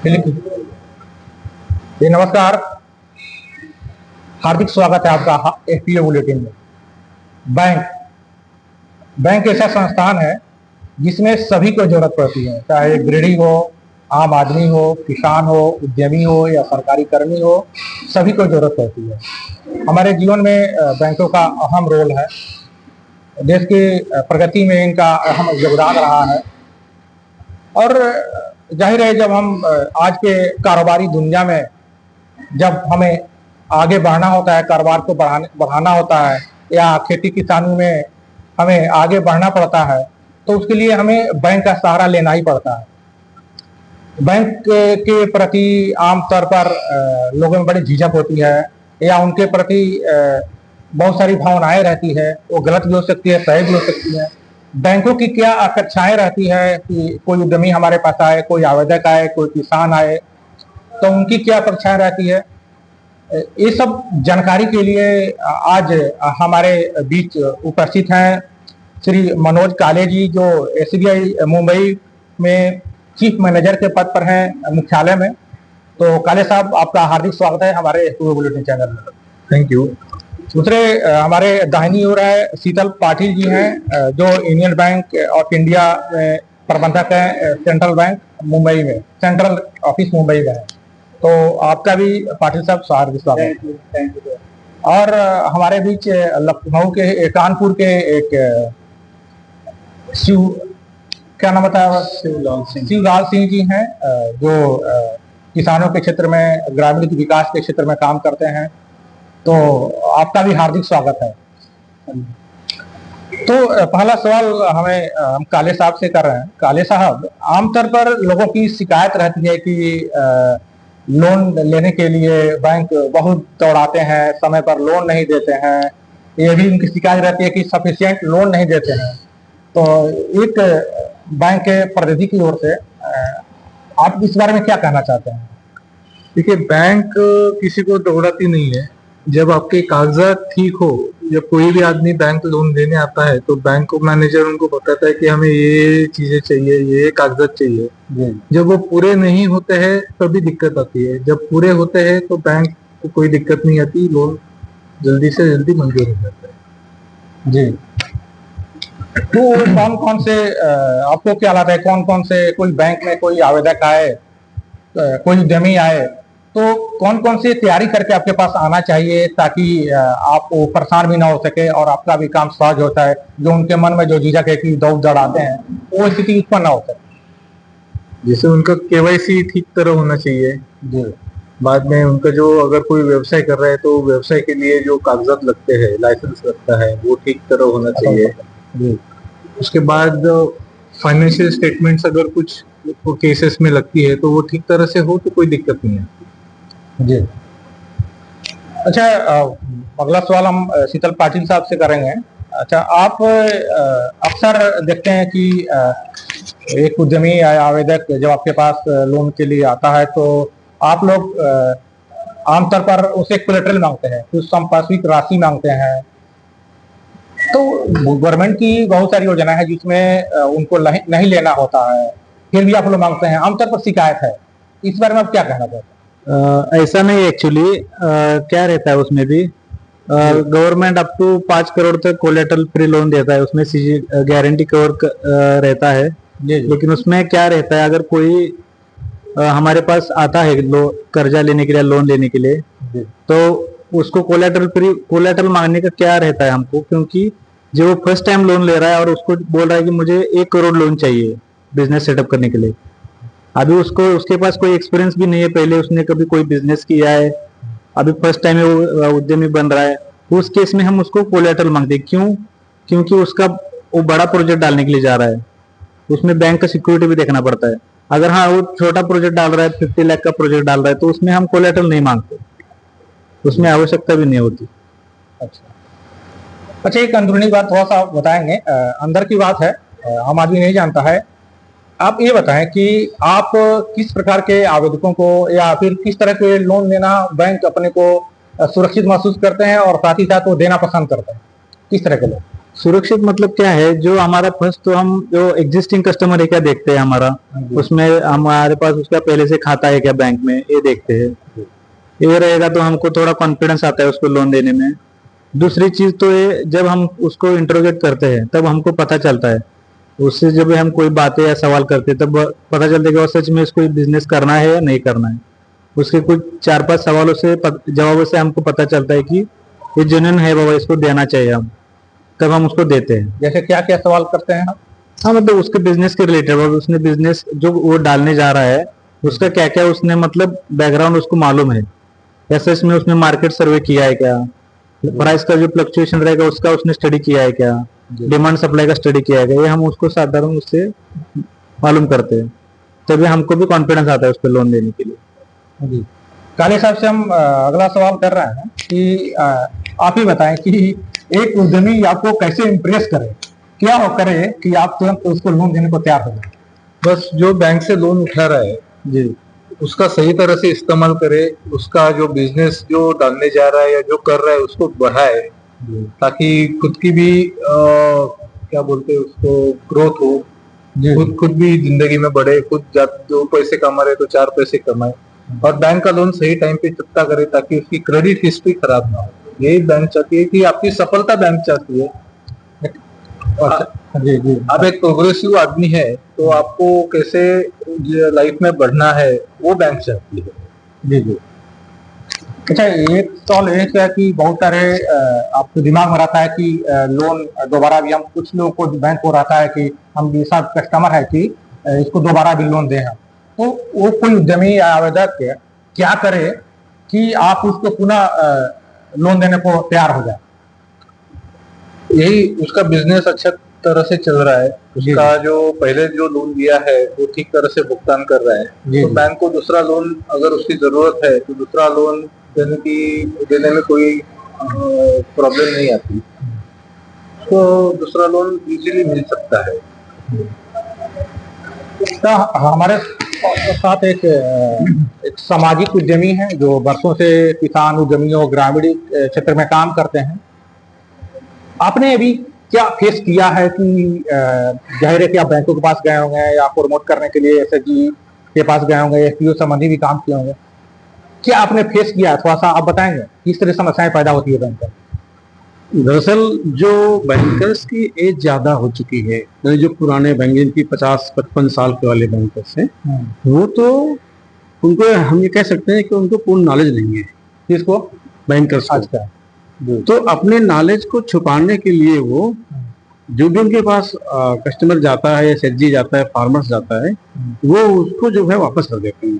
जी नमस्कार। हार्दिक स्वागत है आपका एफपीओ बुलेटिन में। बैंक बैंक ऐसा संस्थान है जिसमें सभी को जरूरत पड़ती है, चाहे गृहिणी हो, आम आदमी हो, किसान हो, उद्यमी हो या सरकारी कर्मी हो, सभी को जरूरत पड़ती है। हमारे जीवन में बैंकों का अहम रोल है। देश की प्रगति में इनका अहम योगदान रहा है और जाहिर है जब हम आज के कारोबारी दुनिया में जब हमें आगे बढ़ना होता है, कारोबार को बढ़ाना होता है या खेती किसानी में हमें आगे बढ़ना पड़ता है, तो उसके लिए हमें बैंक का सहारा लेना ही पड़ता है। बैंक के प्रति आमतौर पर लोगों में बड़ी झिझक होती है या उनके प्रति बहुत सारी भावनाएं रहती है। वो गलत भी हो सकती है, सही भी हो सकती है। बैंकों की क्या अपेक्षाएं रहती है कि कोई उद्यमी हमारे पास आए, कोई आवेदक आए, कोई किसान आए, तो उनकी क्या अपेक्षाएं रहती है, ये सब जानकारी के लिए आज हमारे बीच उपस्थित हैं श्री मनोज काले जी, जो एसबीआई मुंबई में चीफ मैनेजर के पद पर हैं मुख्यालय में। तो काले साहब, आपका हार्दिक स्वागत है हमारे बुलेटिन चैनल में। Thank you. दूसरे हमारे दाहिनी ओर है शीतल पाटिल जी हैं, जो यूनियन बैंक ऑफ इंडिया में प्रबंधक हैं, सेंट्रल बैंक मुंबई में, सेंट्रल ऑफिस मुंबई में है। तो आपका भी पाटिल साहब हार्दिक स्वागत है। Thank you. और हमारे बीच लखनऊ के कानपुर के एक क्या नाम बताया, शिवलाल सिंह जी हैं, जो किसानों के क्षेत्र में, ग्रामीण विकास के क्षेत्र में काम करते हैं। तो आपका भी हार्दिक स्वागत है। तो पहला सवाल हम काले साहब से कर रहे हैं। काले साहब, आमतौर पर लोगों की शिकायत रहती है कि लोन लेने के लिए बैंक बहुत दौड़ाते हैं, समय पर लोन नहीं देते हैं। ये भी उनकी शिकायत रहती है कि सफिशिएंट लोन नहीं देते हैं। तो एक बैंक के प्रतिनिधि की ओर से आप इस बारे में क्या कहना चाहते हैं? देखिए, बैंक किसी को दौड़ाती नहीं है। जब आपके कागजात ठीक हो, जब कोई भी आदमी बैंक लोन लेने आता है तो बैंक मैनेजर उनको बताता है कि हमें ये चीजें चाहिए, ये कागजात चाहिए। जब वो पूरे नहीं होते हैं तभी दिक्कत आती है। जब पूरे होते हैं तो बैंक को कोई दिक्कत नहीं आती, लोन जल्दी से जल्दी मंजूर हो जाता है। जी। तो कौन कौन से आपको क्या लगता है, कौन कौन से, कोई बैंक में कोई आवेदक आए, कोई उद्यमी आए, तो कौन कौन सी तैयारी करके आपके पास आना चाहिए ताकि आप परेशान भी ना हो सके और आपका भी काम सहज होता है? जो उनके मन में जो झिझक है कि दौड़ दौड़ाते हैं, वो स्थिति उत्पन्न ना हो सके। जैसे उनका केवाईसी ठीक तरह होना चाहिए। जी। बाद में उनका जो, अगर कोई व्यवसाय कर रहा है तो व्यवसाय के लिए जो कागजात लगते हैं, लाइसेंस लगता है, वो ठीक तरह होना चाहिए। जी। उसके बाद फाइनेंशियल स्टेटमेंट्स अगर कुछ केसेस में लगती है तो वो ठीक तरह से हो तो कोई दिक्कत नहीं है। जी। अच्छा, अगला सवाल हम शीतल पाटिल साहब से करेंगे। अच्छा, आप अक्सर देखते हैं कि एक उद्यमी या आवेदक जब आपके पास लोन के लिए आता है तो आप लोग आमतौर पर उसे कोलेटरल मांगते हैं, कुछ संपार्श्विक राशि मांगते हैं। तो गवर्नमेंट की बहुत सारी योजना है जिसमें उनको नहीं लेना होता है, फिर भी आप लोग मांगते हैं, आमतौर पर शिकायत है। इस बारे में आप क्या कहना चाहते हैं? ऐसा नहीं, एक्चुअली क्या रहता है उसमें भी गवर्नमेंट अप टू 5 करोड़ तक कोलेटरल फ्री लोन देता है, उसमें गारंटी कवर रहता है। लेकिन उसमें क्या रहता है, अगर कोई हमारे पास आता है कर्जा लेने के लिए, लोन लेने के लिए, तो उसको कोलेटरल मांगने का क्या रहता है हमको, क्योंकि जो वो फर्स्ट टाइम लोन ले रहा है और उसको बोल रहा है कि मुझे 1 करोड़ लोन चाहिए बिजनेस सेटअप करने के लिए। अभी उसके पास कोई एक्सपीरियंस भी नहीं है, पहले उसने कभी कोई बिजनेस किया है, अभी फर्स्ट टाइम वो उद्यमी बन रहा है। उस केस में हम उसको कोलेटरल मांगते हैं। क्यों? क्योंकि उसका वो बड़ा प्रोजेक्ट डालने के लिए जा रहा है, उसमें बैंक का सिक्योरिटी भी देखना पड़ता है। अगर हाँ वो छोटा प्रोजेक्ट डाल रहा है, 50 लाख का प्रोजेक्ट डाल रहा है, तो उसमें हम कोलेटरल नहीं मांगते, उसमें आवश्यकता भी नहीं होती। अच्छा, एक अंदरूनी बात थोड़ा सा बताएंगे, अंदर की बात है, आम आदमी नहीं जानता है। आप ये बताएं कि आप किस प्रकार के आवेदकों को या फिर किस तरह के लोन लेना बैंक अपने को सुरक्षित महसूस करते हैं और साथ ही साथ वो देना पसंद करते हैं? किस तरह के लोन? सुरक्षित मतलब क्या है, जो हमारा फर्स्ट तो हम जो एग्जिस्टिंग कस्टमर है क्या देखते हैं हमारा, उसमें हमारे पास उसका पहले से खाता है क्या बैंक में, ये देखते हैं। ये रहेगा तो हमको थोड़ा कॉन्फिडेंस आता है उसको लोन देने में। दूसरी चीज तो ये, जब हम उसको इंटरोगेट करते हैं तब हमको पता चलता है, उससे जब हम कोई बातें या सवाल करते हैं तब पता चलता है कि वो सच में इसको बिजनेस करना है या नहीं करना है। उसके कुछ 4-5 सवालों से जवाबों से हमको पता चलता है कि ये जेन्युइन है बाबा, इसको देना चाहिए हम, तब हम उसको देते हैं। जैसे क्या क्या सवाल करते हैं आप? हाँ मतलब उसके बिजनेस के रिलेटेड, उसने बिजनेस जो वो डालने जा रहा है उसका क्या क्या उसने मतलब बैकग्राउंड उसको मालूम है, ऐसे इसमें उसने मार्केट सर्वे किया है क्या, प्राइस का जो फ्लक्चुएशन रहेगा उसका उसने स्टडी किया है क्या, डिमांड सप्लाई का स्टडी किया है क्या, ये हम उसको साधारण उससे मालूम करते हैं, तभी हमको भी कॉन्फिडेंस आता है उस पर लोन देने के लिए। जी, काले साहब से हम अगला सवाल कर रहे हैं कि आप ही बताएं कि एक उद्यमी आपको कैसे इम्प्रेस करे, क्या हो करे कि आप तुरंत उसको लोन देने को तैयार हो जाए? बस जो बैंक से लोन उठा रहा है जी उसका सही तरह से इस्तेमाल करे, उसका जो बिजनेस जो डालने जा रहा है या जो कर रहा है उसको बढ़ाए, ताकि खुद की भी क्या बोलते हैं उसको, ग्रोथ हो, खुद भी जिंदगी में बढ़े, खुद 2 पैसे कमा रहे तो 4 पैसे कमाए, और बैंक का लोन सही टाइम पे चुकता करे ताकि उसकी क्रेडिट हिस्ट्री खराब ना हो। यही बैंक चाहती है कि आपकी सफलता बैंक चाहती है। जी जी, आप एक प्रोग्रेसिव आदमी है तो आपको कैसे लाइफ में बढ़ना है वो बैंक चाहती है। जी जी। अच्छा, एक सवाल एक है कि बहुत सारे आपके दिमाग में रहता है कि लोन दोबारा भी, हम कुछ लोगों को बैंक को रहता है कि हम ऐसा कस्टमर है कि इसको दोबारा भी लोन दें हम, तो वो कोई उद्यमी या आवेदक क्या करे कि आप उसको पुनः लोन देने को तैयार हो जाए? यही उसका बिजनेस अच्छा तरह से चल रहा है, उसका जो पहले जो लोन दिया है वो ठीक तरह से भुगतान कर रहा है, तो बैंक को दूसरा लोन अगर उसकी जरूरत है तो दूसरा लोन देने में कोई प्रॉब्लम नहीं आती, तो दूसरा लोन इजीली मिल सकता है। तो हमारे साथ एक सामाजिक उद्यमी है जो वर्षों से किसान उद्यमियों ग्रामीण क्षेत्र में काम करते हैं। आपने अभी क्या फेस किया है कि जाहिर है कि आप बैंकों के पास गए होंगे या प्रमोट करने के लिए एसएचजी के पास गए होंगे, एफपीओ संबंधी भी काम किए होंगे, क्या आपने फेस किया है? थोड़ा सा आप बताएंगे किस तरह समस्याएं पैदा होती है बैंक में? दरअसल जो बैंकर्स की एज ज्यादा हो चुकी है, यानी जो पुराने बैंक जिनकी 50-55 साल के वाले बैंकर्स हैं, वो तो उनको हम ये कह सकते हैं कि उनको पूर्ण नॉलेज नहीं है। किसको? बैंकर्स को। अच्छा, तो अपने नॉलेज को छुपाने के लिए वो जो भी उनके पास कस्टमर जाता है, एसएचजी जाता है, फार्मर्स जाता है, वो उसको जो है वापस कर देते हैं।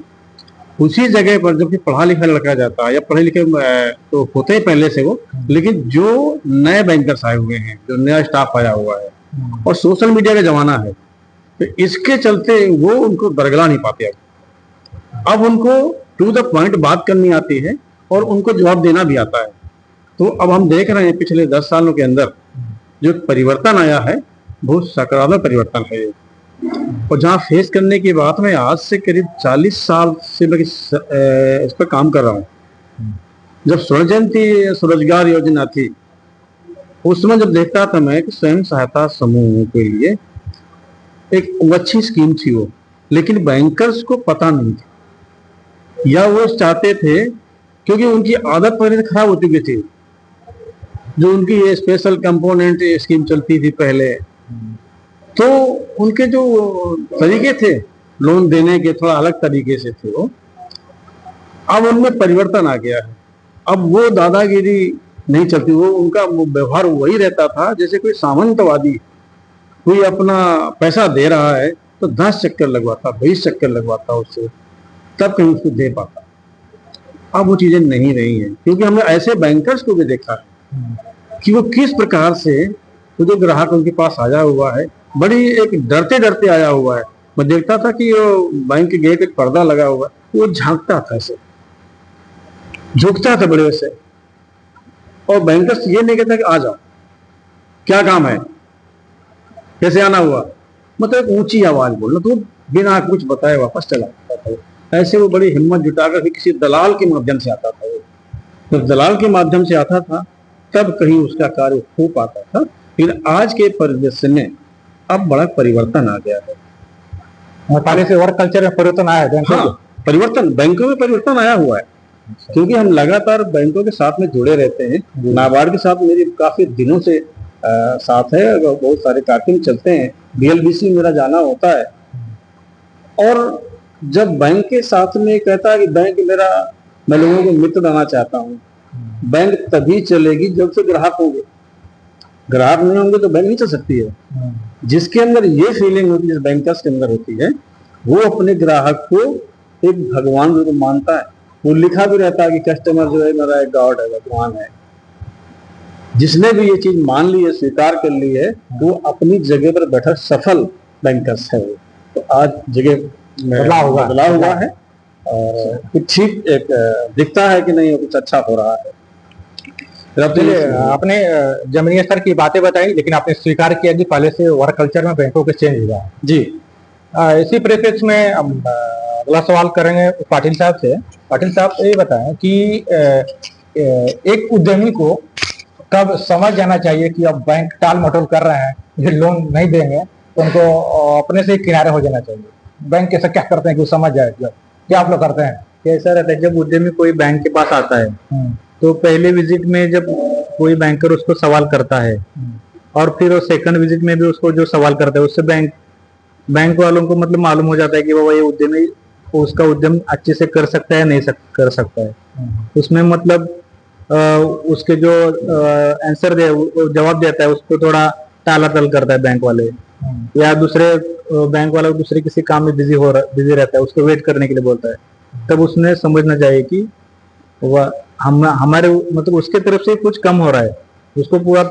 उसी जगह पर जबकि पढ़ा लिखा लड़का जाता है या पढ़े लिखे तो होते ही पहले से वो, लेकिन जो नए बैंकर्स आए हुए हैं, जो नया स्टाफ आया हुआ है और सोशल मीडिया का जमाना है, तो इसके चलते वो उनको बरगला नहीं पाते। अब उनको टू द पॉइंट बात करनी आती है और उनको जवाब देना भी आता है। तो अब हम देख रहे हैं पिछले 10 सालों के अंदर जो परिवर्तन आया है, बहुत सकारात्मक परिवर्तन है ये। और जहाँ फेस करने की बात, मैं आज से करीब 40 साल से मैं इस पर काम कर रहा हूँ। जब स्वर्ण जयंती स्वरोजगार योजना थी, उस समय जब देखता था मैं कि स्वयं सहायता समूहों के लिए एक अच्छी स्कीम थी वो, लेकिन बैंकर्स को पता नहीं था, या वो चाहते थे क्योंकि उनकी आदत पहले से खराब हो चुकी थी। जो उनकी ये स्पेशल कंपोनेंट स्कीम चलती थी पहले, तो उनके जो तरीके थे लोन देने के थोड़ा अलग तरीके से थे वो। अब उनमें परिवर्तन आ गया है। अब वो दादागिरी नहीं चलती, वो उनका व्यवहार वही रहता था जैसे कोई सामंतवादी कोई अपना पैसा दे रहा है तो 10 चक्कर लगवाता, 20 चक्कर लगवाता उससे, तब कहीं उसको दे पाता। अब वो चीजें नहीं रही हैं, क्योंकि हमने ऐसे बैंकर्स को भी देखा है कि वो किस प्रकार से तो जो ग्राहक उनके पास आया हुआ है, बड़ी एक डरते डरते आया हुआ है। मैं देखता था कि वो बैंक के गेट एक पर्दा लगा हुआ है, वो झांकता था, ऐसे झुकता था बड़े से, और बैंकर्स ये नहीं कहता कि आ जाओ, क्या काम है, कैसे आना हुआ, मतलब ऊंची आवाज बोलना, तो बिना कुछ बताए वापस चला जाता था। ऐसे वो बड़ी हिम्मत जुटाकर फिर किसी दलाल के माध्यम से आता था। वो तो दलाल के माध्यम से आता था तब कहीं उसका कार्य हो पाता था, फिर आज के परिदृश्य में अब बड़ा परिवर्तन आ गया है। पहले से वर्क कल्चर में परिवर्तन आया है बैंकों हाँ, के? परिवर्तन, बैंकों में परिवर्तन आया हुआ है, क्योंकि हम लगातार बैंकों के साथ में जुड़े रहते हैं। नाबार्ड के साथ मेरी काफी दिनों से साथ है, बहुत सारे कार्यक्रम चलते हैं, बीएलबीसी मेरा जाना होता है। और जब बैंक के साथ में कहता है कि बैंक मेरा, मैं लोगों को मित्र बनाना चाहता हूँ, बैंक तभी चलेगी जब से ग्राहक होंगे। ग्राहक नहीं होंगे तो बैंक नहीं चल सकती है। जिसके अंदर ये फीलिंग होती है, बैंकर्स के अंदर होती है, वो अपने ग्राहक को एक भगवान रूप मानता है। वो लिखा भी रहता है कि कस्टमर जो है मेरा एक गॉड है, भगवान है। जिसने भी ये चीज मान ली है, स्वीकार कर ली है, वो अपनी जगह पर बैठा सफल बैंकर्स है। वो तो आज जगह बदलाव हुआ है और कुछ ठीक एक दिखता है कि नहीं कुछ अच्छा हो रहा है। चलिए, आपने जमीनी स्तर की बातें बताई, लेकिन आपने स्वीकार किया कि पहले से वर्क कल्चर में बैंकों के चेंज हुआ है। जी, इसी परिप्रेक्ष्य में हम अगला सवाल करेंगे पाटिल साहब से। पाटिल साहब ये बताएं कि एक उद्यमी को कब समझ जाना चाहिए कि अब बैंक टाल मटोल कर रहे हैं, ये लोन नहीं देंगे, तो उनको अपने से किनारे हो जाना चाहिए। बैंक कैसे क्या करते हैं कि वो समझ जाए? क्या आप लोग करते हैं? कैसा रहता है, जब उद्यमी कोई बैंक के पास आता है तो पहले विजिट में जब कोई बैंकर उसको सवाल करता है और फिर वो सेकंड विजिट में भी उसको जो सवाल करता है, उससे बैंक वालों को मतलब मालूम हो जाता है कि बाबा ये उद्यमी उसका उद्यम अच्छे से कर सकता है, नहीं कर सकता है। उसमें मतलब उसके जो आंसर जवाब देता है उसको थोड़ा टालाटल करता है बैंक वाले, या दूसरे बैंक वाला दूसरे किसी काम में बिजी रहता है, उसको वेट करने के लिए बोलता है। तब उसने समझना चाहिए कि वह हमारे मतलब उसके तरफ से कुछ कम हो रहा है, उसको पूरा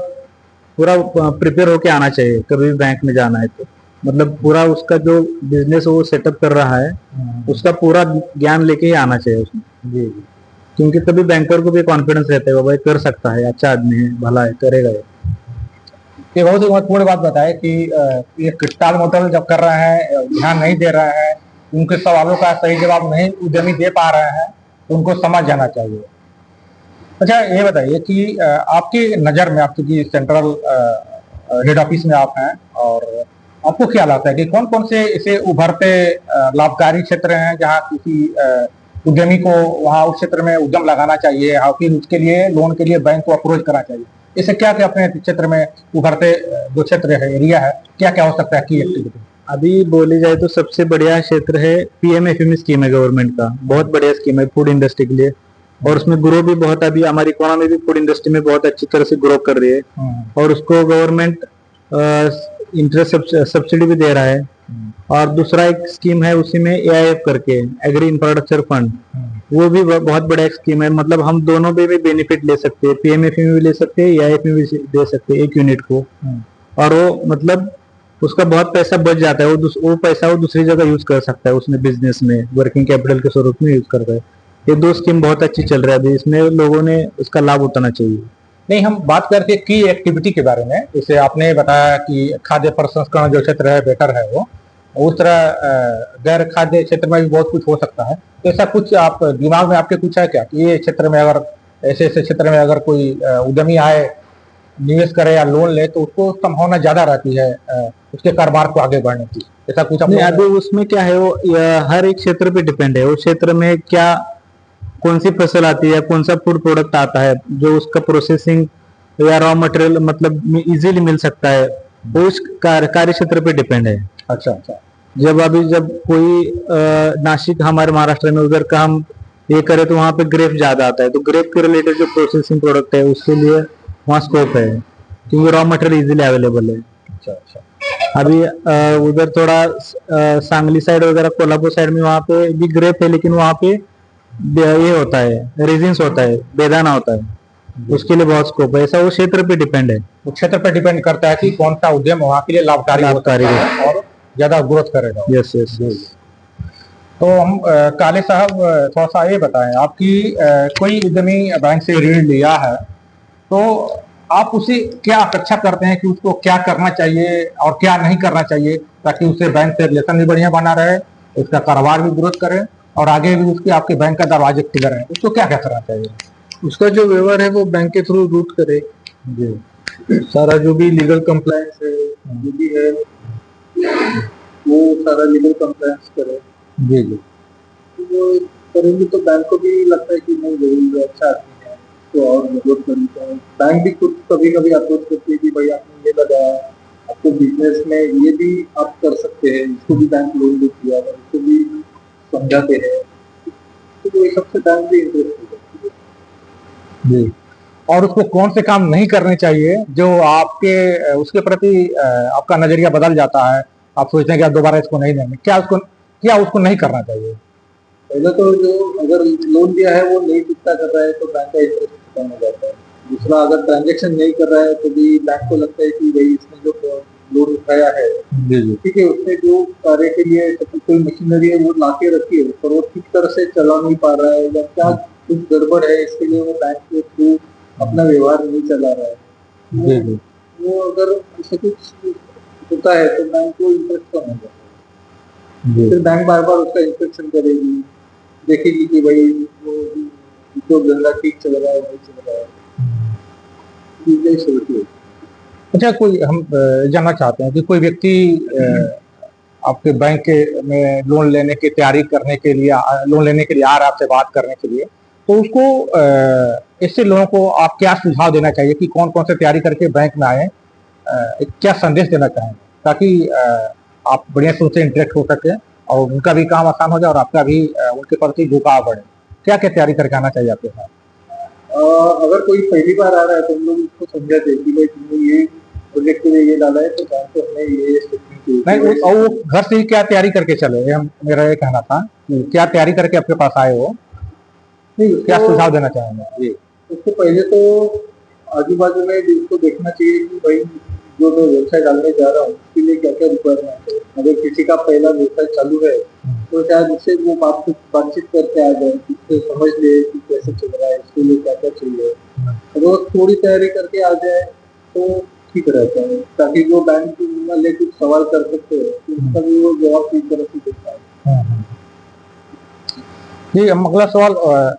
प्रिपेयर होके आना चाहिए। कभी भी बैंक में जाना है तो मतलब पूरा उसका जो बिजनेस वो सेटअप कर रहा है उसका पूरा ज्ञान लेके ही आना चाहिए उसमें। जी, क्योंकि तभी बैंकर को भी कॉन्फिडेंस रहता है, भाई कर सकता है, अच्छा आदमी है, भला है, करेगा। ये बहुत ही महत्वपूर्ण बात बताए कि ये टाल मटोल जब कर रहा है, ध्यान नहीं दे रहा है, उनके सवालों का सही जवाब नहीं उद्यमी दे पा रहे हैं, तो उनको समझ जाना चाहिए। अच्छा, ये बताइए कि आपकी नज़र में, आप चूंकि सेंट्रल हेड ऑफिस में आप हैं, और आपको क्या लगता है कि कौन कौन से ऐसे उभरते लाभकारी क्षेत्र हैं जहाँ किसी उद्यमी को वहाँ उस क्षेत्र में उद्यम लगाना चाहिए, और फिर उसके लिए लोन के लिए बैंक को अप्रोच करना चाहिए? इससे क्या क्या अपने क्षेत्र में उभरते जो क्षेत्र है, एरिया है, क्या क्या हो सकता है की एक्टिविटी? अभी बोली जाए तो सबसे बढ़िया क्षेत्र है पीएमएफएमई स्कीम है गवर्नमेंट का, बहुत बढ़िया स्कीम है फूड इंडस्ट्री के लिए, और उसमें ग्रो भी बहुत, अभी हमारी इकोनॉमी भी फूड इंडस्ट्री में बहुत अच्छी तरह से ग्रो कर रही है। और उसको गवर्नमेंट इंटरेस्ट सब्सिडी भी दे रहा है। और दूसरा एक स्कीम है उसी में एआईएफ करके, एग्री इंफ्रास्ट्रक्चर फंड, वो भी बहुत बड़ा स्कीम है। मतलब हम दोनों पे भी बेनिफिट ले सकते हैं, पीएमएफएमई में भी ले सकते हैं, एआईएफ में भी दे सकते हैं एक यूनिट को। और वो मतलब उसका बहुत पैसा बच जाता है, वो पैसा वो दूसरी जगह यूज कर सकता है, उसने बिजनेस में वर्किंग कैपिटल के स्वरूप में यूज करता है। ये दो स्कीम बहुत अच्छी चल रही है अभी, इसमें लोगों ने उसका लाभ उठाना चाहिए। नहीं, हम बात करते की एक्टिविटी के बारे में। जैसे आपने बताया कि खाद्य प्रसंस्करण जो क्षेत्र है बेटर है, वो उस तरह गैर खाद्य क्षेत्र में भी बहुत कुछ हो सकता है। तो ऐसा कुछ आप दिमाग में आपके कुछ है क्या कि ये क्षेत्र में अगर ऐसे क्षेत्र में अगर कोई उद्यमी आए, निवेश करे या लोन ले, तो उसको संभावना ज्यादा रहती है उसके कारोबार को आगे बढ़ने की? ऐसा कुछ नहीं, अभी उसमें क्या है, वो हर एक क्षेत्र पे डिपेंड है। उस क्षेत्र में क्या कौन सी फसल आती है, कौन सा फूड प्रोडक्ट आता है जो उसका प्रोसेसिंग या रॉ मटेरियल मतलब इजीली मिल सकता है, वो उस कार्य क्षेत्र पे डिपेंड है। अच्छा अच्छा। जब कोई नासिक हमारे महाराष्ट्र में उधर का हम ये करें तो वहाँ पे ग्रेप ज्यादा आता है, तो ग्रेप के रिलेटेड जो प्रोसेसिंग प्रोडक्ट है उसके लिए वहाँ स्कोप है, क्योंकि रॉ मटेरियल इजीली अवेलेबल है। अच्छा अच्छा। अभी उधर थोड़ा सांगली साइड वगैरह, कोल्हापुर साइड में वहाँ पे भी ग्रेप है, लेकिन वहाँ पे ये होता है, रेजिन्स होता है, बेदाना होता है, उसके लिए बहुत स्कोप है। ऐसा वो क्षेत्र पे डिपेंड है, वो क्षेत्र पे डिपेंड करता है कि कौन सा उद्यम वहाँ के लिए लाभकारी है और ज्यादा ग्रोथ करेगा। Yes yes. तो हम काले साहब थोड़ा सा ये बताएं, आपकी कोई उद्यमी बैंक से ऋण लिया है, तो आप उसे क्या अपेक्षा करते हैं कि उसको क्या करना चाहिए और क्या नहीं करना चाहिए, ताकि उससे बैंक से रिलेशन भी बढ़िया बना रहे, उसका कारोबार भी ग्रोथ करे और आगे भी उसके आपके बैंक का दरवाजे खुले रहे? उसको क्या क्या करना चाहिए? उसका जो व्यवहार है वो बैंक के थ्रू रूट करे। जी। सारा जो भी लीगल कंप्लायंस है, जो भी है वो सारा लीगल कंप्लायंस करे। जी जी। तो वो करेंगे तो बैंक को भी लगता है कि नहीं भाई ये अच्छा आदमी है, तो और मदद करनी चाहिए। बैंक भी खुद कभी कभी अप्रोच करती है कि भाई आपने ये लगाया, आपको बिजनेस में ये भी आप कर सकते हैं, इसको भी बैंक लोन देती है, अगर इसको भी समझाते हैं तो ये सबसे बैंक भी इंटरेस्ट हो जाती है। जी। और उसको कौन से काम नहीं करने चाहिए जो आपके उसके प्रति आपका नजरिया बदल जाता है, आप सोचते हैं कि आप दोबारा इसको नहीं देंगे, क्या उसको नहीं करना चाहिए? पहले तो जो अगर लोन दिया है वो नहीं चुकता कर रहा है तो बैंक का इंटरेस्ट कम हो जाता है। दूसरा, अगर ट्रांजेक्शन नहीं कर रहा है तो भी बैंक को लगता है कि भाई इसने जो लोन उठाया है, जी जी। ठीक है, उसने जो कार्य के लिए कोई मशीनरी है वो ला के रखी है पर वो ठीक तरह से चला नहीं पा रहा है, या क्या कुछ गड़बड़ है इसके लिए वो बैंक के थ्रू अपना व्यवहार नहीं चला रहा है। जी जी। वो अगर ऐसे कुछ होता है तो बैंक को इंटरेस्ट कम हो जाता है। जी फिर बैंक बार बार उसका इंस्पेक्शन करेगी, देखेगी कि भाई वो जो धंधा ठीक चल रहा है नहीं चल रहा है, यही सोचती है। अच्छा, कोई हम जानना चाहते हैं कि कोई व्यक्ति आपके बैंक के में लोन लेने की तैयारी करने के लिए लोन लेने के लिए आ रहा है आपसे बात करने के लिए, तो उसको ऐसे लोगों को आप क्या सुझाव देना चाहिए कि कौन कौन से तैयारी करके बैंक में आए, क्या संदेश देना चाहेंगे ताकि आप बढ़िया से उनसे इंटरेक्ट हो सके और उनका भी काम आसान हो जाए और आपका भी उनके प्रति झुकाव बढ़े? क्या क्या तैयारी करके आना चाहिए आपके साथ? अगर कोई पहली बार आ रहा है तो हम लोग उसको समझाते हैं कि भाई तुमने ये प्रोजेक्ट के लिए ये डाला है तो बैंक को हमें ये स्टेटमेंट नहीं, और वो घर से ही क्या तैयारी करके चले, मेरा ये कहना था कि क्या तैयारी करके आपके पास आए हो, क्या सुझाव देना चाहेंगे? जी। उसको पहले तो आजू बाजू में भी उसको देखना चाहिए कि भाई जो मैं व्यवसाय डालने जा रहा हूँ उसके लिए क्या क्या रिक्वायरमेंट है। अगर किसी का पहला व्यवसाय चालू है तो शायद उससे वो बातचीत करके आ जाए, उससे समझ ले कि कैसे चल रहा है, इसके लिए क्या क्या चाहिए। अगर वो थोड़ी तैयारी करके आ जाए तो ठीक रहता है, ताकि जो बैंक वाले कुछ सवाल कर सकते हैं तो उसका भी वो जवाब ठीक तरह से दे पाए। जी, हम अगला सवाल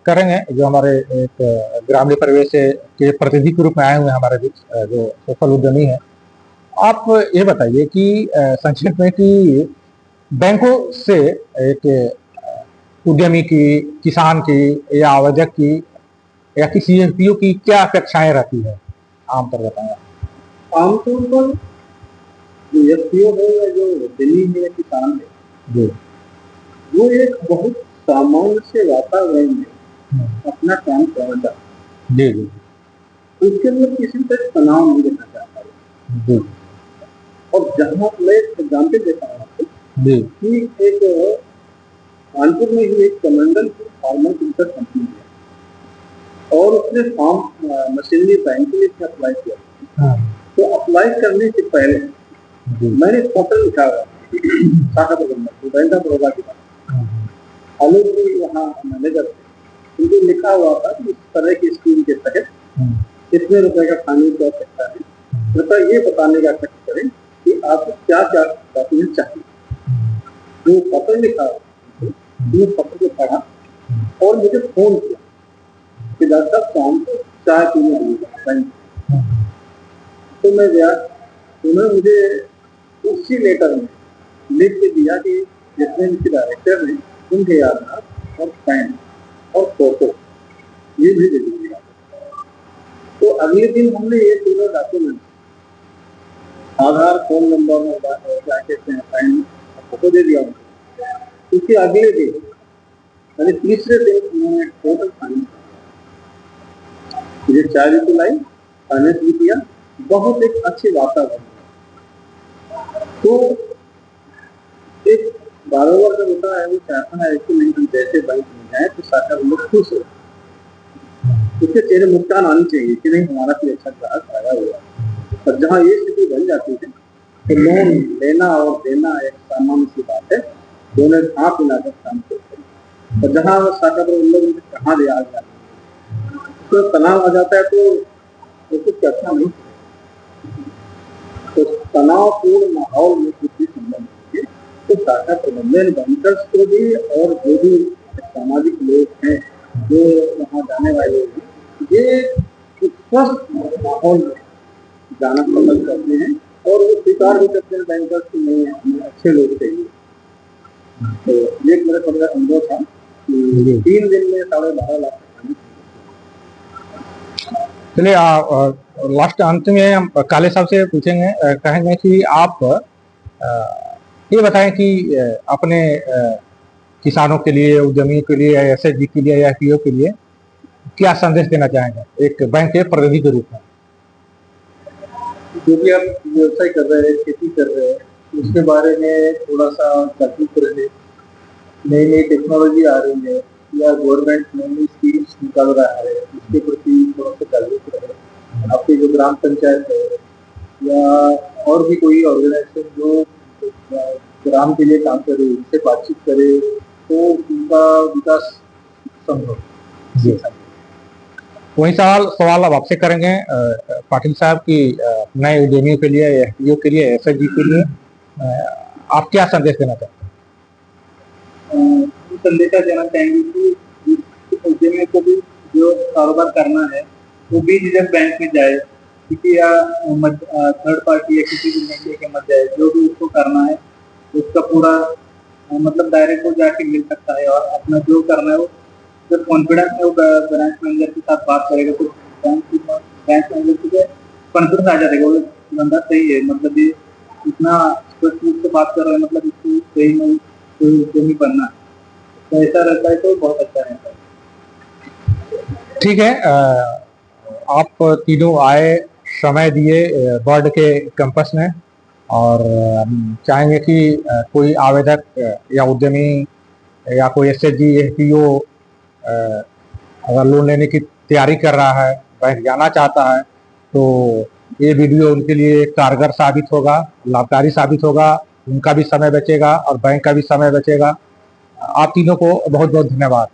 करेंगे जो हमारे एक ग्रामीण परिवेश के प्रतिनिधि के रूप में आए हुए हैं हमारे बीच, जो सफल उद्यमी है। आप ये बताइए कि संक्षेप में कि बैंकों से एक उद्यमी की, किसान की या आवेदक की या किसी एनपीओ की क्या अपेक्षाएं रहती है, आमतौर बताएं? आमतौर पर जो एफपीओ है या जो दिल्ली में किसान है, जी वो एक बहुत सामान्य से वातावरण में अपना काम करना चाहता है। जी जी उसके लिए किसी तरह तनाव नहीं देना चाहता है। जी और जहाँ मैं एग्जाम्पल देता हूँ आपको जी कि एक कानपुर में ही एक कमंडल फार्मर फिल्टर कंपनी है और उसने फार्म मशीनरी बैंक के लिए अप्लाई किया। हाँ, तो अप्लाई करने से पहले जी मैंने फोटो लिखा हुआ शाखा प्रबंधक बैंक ऑफ बड़ौदा के पास, हाँ, आलोक जी वहाँ मैनेजर थे, उनको लिखा हुआ था कि इस तरह की स्कीम के तहत कितने रुपए का फाइनेंस कर सकता है, कृपया ये बताने का कोशिश करें कि आपको क्या क्या डॉक्यूमेंट चाहिए। जो पत्र लिखा हुआ वो पत्र को पढ़ा और मुझे फोन किया कि डॉक्टर साहब शाम को चाय पीने आइएगा। तो मैं गया, उन्होंने मुझे उसी लेटर में लिख के दिया कि जितने उनके डायरेक्टर ने उनके आधार और पैन और फोटो ये भी दे दीजिएगा। तो अगले दिन हमने ये तीनों डॉक्यूमेंट, आधार, फोन नंबर और क्या कहते हैं पैन, फोटो दे दिया उनको। उसके अगले दिन यानी तीसरे दिन उन्होंने टोटल फाइनेंस मुझे 4 जुलाई फाइनेंस भी किया, बहुत एक अच्छे वातावरण। तो एक बारोबार का होता है वो चाहता है कि नहीं हम जैसे बैंक में जाए तो शाखा लोग खुश हो, उसके चेहरे मुस्कान आनी चाहिए कि नहीं हमारा कोई अच्छा ग्राहक आया हुआ। और जहाँ ये स्थिति बन जाती है तो लोन लेना और देना एक सामान्य सी बात है, दोनों हाथ मिलाकर काम करते हैं। और जहाँ शाखा प्रबंधक कहाँ ले आ जाता है तो तनाव आ जाता है तो कुछ अच्छा नहीं। तो तनावपूर्ण माहौल में कुछ भी संबंध है तो शाखा प्रबंधन बैंकर्स को भी और जो भी सामाजिक लोग हैं जो वहाँ जाने वाले हैं, ये स्वस्थ माहौल में जाना पसंद करते हैं और वो स्वीकार भी करते हैं बैंकर्स की नहीं हमें अच्छे लोग चाहिए। तो ये मेरा थोड़ा अनुभव था कि 3 दिन में 12.5 लाख का काम। चलिए लास्ट अंत में हम काले साहब से पूछेंगे, कहेंगे कि आप ये बताएं कि अपने किसानों के लिए, उद्यमियों के लिए, एसएचजी के लिए या एफपीओ के लिए क्या संदेश देना चाहेंगे एक बैंक के प्रतिनिधि के रूप में? जो भी आप व्यवसाय कर रहे हैं, खेती कर रहे हैं, उसके बारे में थोड़ा सा जागरूक रहे। नई नई टेक्नोलॉजी आ रही है या गवर्नमेंट नई नई स्कीम्स निकाल रहा है, उसके प्रति थोड़ा सा जागरूक रहे। आपके जो ग्राम पंचायत है या और भी कोई ऑर्गेनाइजेशन जो ग्राम के लिए काम करे, उनसे बातचीत करे तो उनका विकास संभव। जी, वही सवाल अब आपसे करेंगे पाटिल साहब की नए उद्यमियों के लिए, एफपीओ के लिए, एसएचजी के लिए आप क्या संदेश देना चाहते हैं? संदेश देना चाहेंगे कि उद्यमी को भी जो कारोबार करना है वो भी रिजर्व बैंक में जाए, किसी या थर्ड पार्टी या किसी भी मीडिया के मत जाए। जो भी उसको करना है उसका पूरा मतलब डायरेक्ट वो जाके मिल सकता है और अपना जो करना है वो जब कॉन्फिडेंस में वो ब्रांच मैनेजर के साथ बात करेगा तो ब्रांच मैनेजर को कॉन्फिडेंस आ जाएगा, वो बंदा सही है, मतलब ये इतना स्पष्ट रूप से बात कर रहा है, मतलब इसको सही में कोई उद्यमी बनना है। तो ऐसा रहता है तो बहुत अच्छा रहता है। ठीक है, आप तीनों आए, समय दिए बर्ड के कैंपस में, और हम चाहेंगे कि कोई आवेदक या उद्यमी या कोई एसएचजी एफपीओ अगर लोन लेने की तैयारी कर रहा है, बैंक जाना चाहता है, तो ये वीडियो उनके लिए कारगर साबित होगा, लाभकारी साबित होगा। उनका भी समय बचेगा और बैंक का भी समय बचेगा। आप तीनों को बहुत बहुत धन्यवाद।